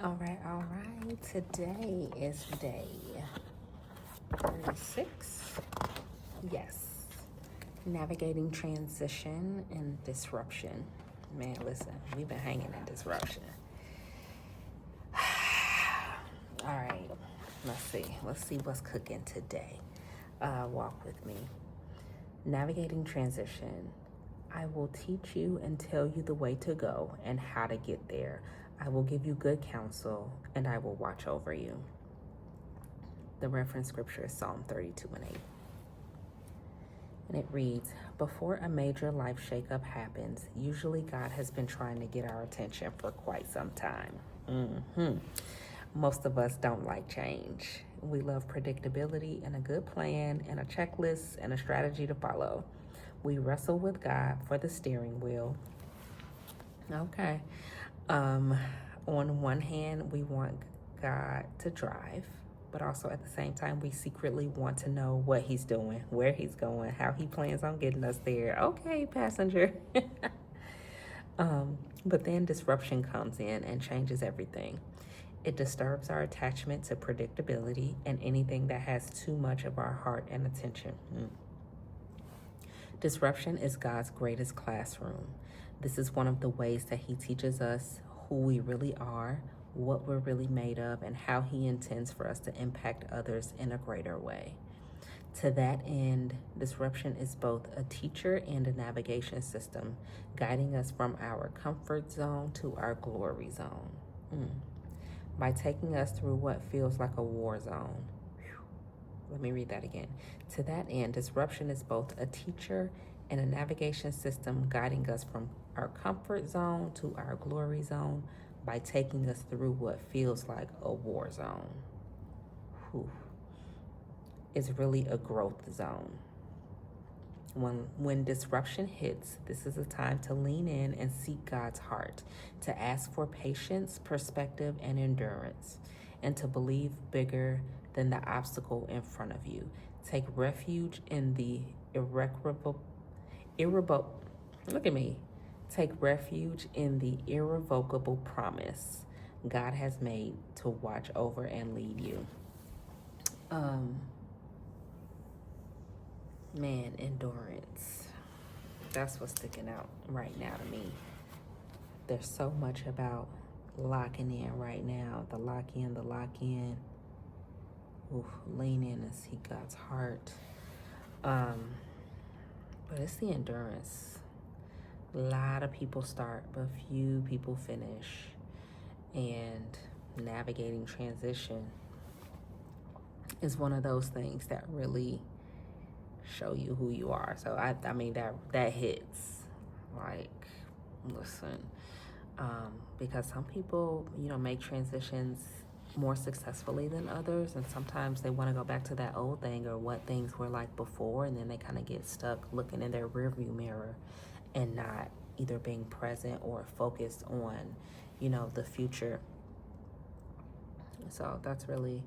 All right, all right. Today is day 36. Yes. Navigating transition and disruption. Man, listen, we've been hanging in disruption. All right, let's see. Let's see what's cooking today. Walk with me. Navigating transition. I will teach you and tell you the way to go and how to get there. I will give you good counsel and I will watch over you. The reference scripture is Psalm 32:8. And it reads, before a major life shakeup happens, usually God has been trying to get our attention for quite some time. Most of us don't like change. We love predictability and a good plan and a checklist and a strategy to follow. We wrestle with God for the steering wheel. Okay. On one hand, we want God to drive, but also at the same time, we secretly want to know what he's doing, where he's going, how he plans on getting us there. Okay, passenger. But then disruption comes in and changes everything. It disturbs our attachment to predictability and anything that has too much of our heart and attention. Disruption is God's greatest classroom. This is one of the ways that he teaches us who we really are, what we're really made of, and how he intends for us to impact others in a greater way. To that end, disruption is both a teacher and a navigation system, guiding us from our comfort zone to our glory zone. By taking us through what feels like a war zone. Let me read that again. To that end, disruption is both a teacher and a navigation system, guiding us from our comfort zone to our glory zone by taking us through what feels like a war zone. It's really a growth zone. When disruption hits, this is a time to lean in and seek God's heart, to ask for patience, perspective, and endurance, and to believe bigger than the obstacle in front of you. Take refuge in the Take refuge in the irrevocable promise God has made to watch over and lead you. Endurance. That's what's sticking out right now to me. There's so much about locking in right now. The lock in. Lean in and seek God's heart. But it's the endurance. A lot of people start, but few people finish. And navigating transition is one of those things that really show you who you are. So I mean that hits. Like, listen, because some people, make transitions more successfully than others, and sometimes they want to go back to that old thing or what things were like before, and then they kind of get stuck looking in their rearview mirror and not either being present or focused on, the future. So that's really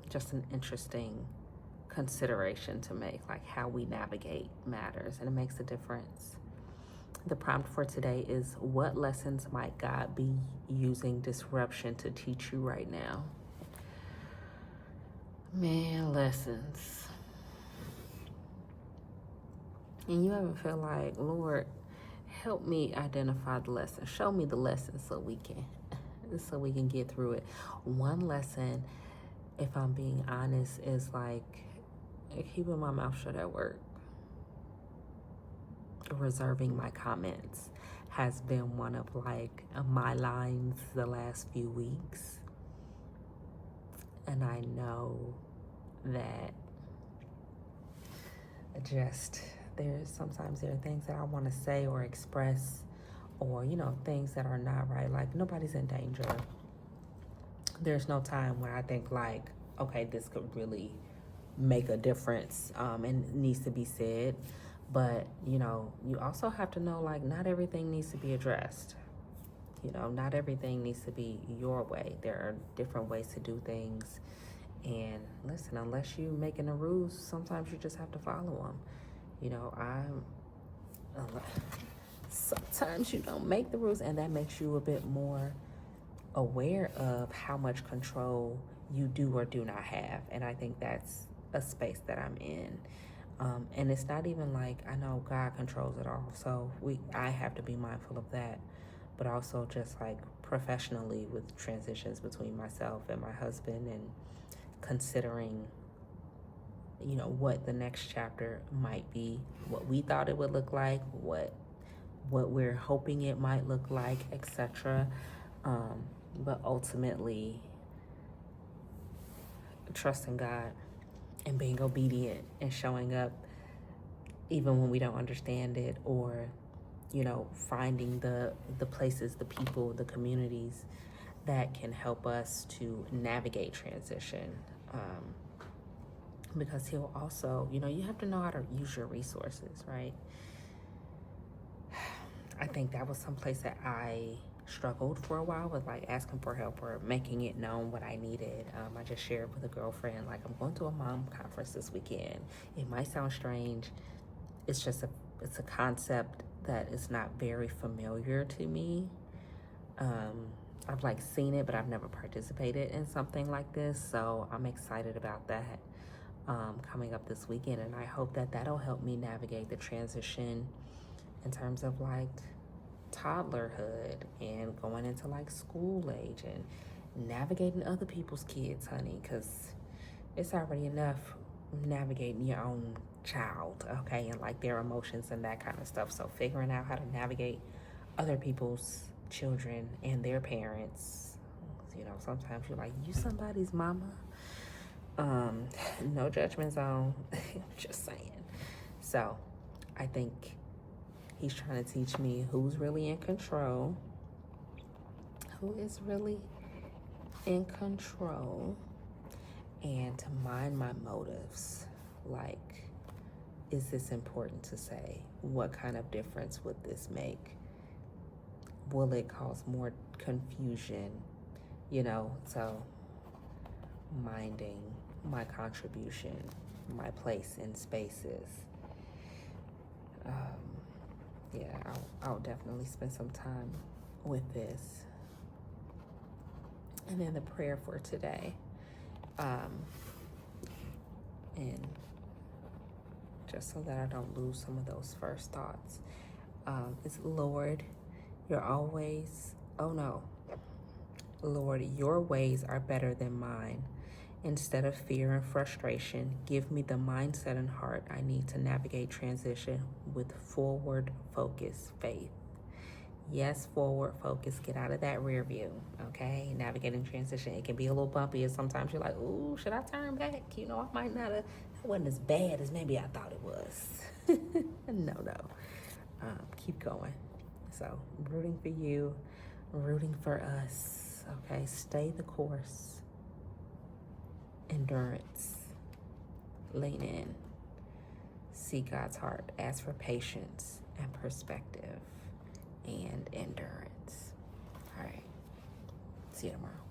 just an interesting consideration to make, like how we navigate matters, and it makes a difference. The prompt for today is, what lessons might God be using disruption to teach you right now? Man, lessons. And you ever feel like, Lord, help me identify the lesson. Show me the lesson so we can get through it. One lesson, if I'm being honest, is like keeping my mouth shut at work. Reserving my comments has been one of my lines the last few weeks. And I know that sometimes there are things that I want to say or express, or, things that are not right. Like, nobody's in danger. There's no time when I think like, okay, this could really make a difference, and needs to be said. But, you also have to know, like, not everything needs to be addressed. Not everything needs to be your way. There are different ways to do things. And listen, unless you're making the rules, sometimes you just have to follow them. Sometimes you don't make the rules, and that makes you a bit more aware of how much control you do or do not have. And I think that's a space that I'm in. And it's not even like, I know God controls it all, so I have to be mindful of that. But also just like professionally with transitions between myself and my husband, and considering, what the next chapter might be, what we thought it would look like, what we're hoping it might look like, etc. But ultimately, trusting God and being obedient and showing up even when we don't understand it, or finding the places, the people, the communities that can help us to navigate transition. Because he'll also, you have to know how to use your resources, right? I think that was some place that I struggled for a while with, like asking for help or making it known what I needed. I just shared with a girlfriend, like, I'm going to a mom conference this weekend. It might sound strange. It's just it's a concept that is not very familiar to me. I've like seen it, but I've never participated in something like this. So I'm excited about that coming up this weekend. And I hope that that'll help me navigate the transition in terms of like toddlerhood and going into like school age and navigating other people's kids, honey, because it's already enough navigating your own child, okay, and like their emotions and that kind of stuff. So figuring out how to navigate other people's children and their parents, sometimes you're like, you somebody's mama. No judgment zone. Just saying. So I think he's trying to teach me who's really in control, who is really in control, and to mind my motives. Like, is this important to say? What kind of difference would this make? Will it cause more confusion? So minding my contribution, my place in spaces. I'll definitely spend some time with this. And then the prayer for today. And just so that I don't lose some of those first thoughts. It's Lord, Lord, your ways are better than mine. Instead of fear and frustration, give me the mindset and heart I need to navigate transition with forward focus faith. Yes, forward focus. Get out of that rear view, okay? Navigating transition, it can be a little bumpy, and sometimes you're like, ooh, should I turn back? I might not have, that wasn't as bad as maybe I thought it was. No. Keep going. So, rooting for you, rooting for us, okay? Stay the course. Endurance. Lean in. See God's heart. Ask for patience and perspective and endurance. All right. See you tomorrow.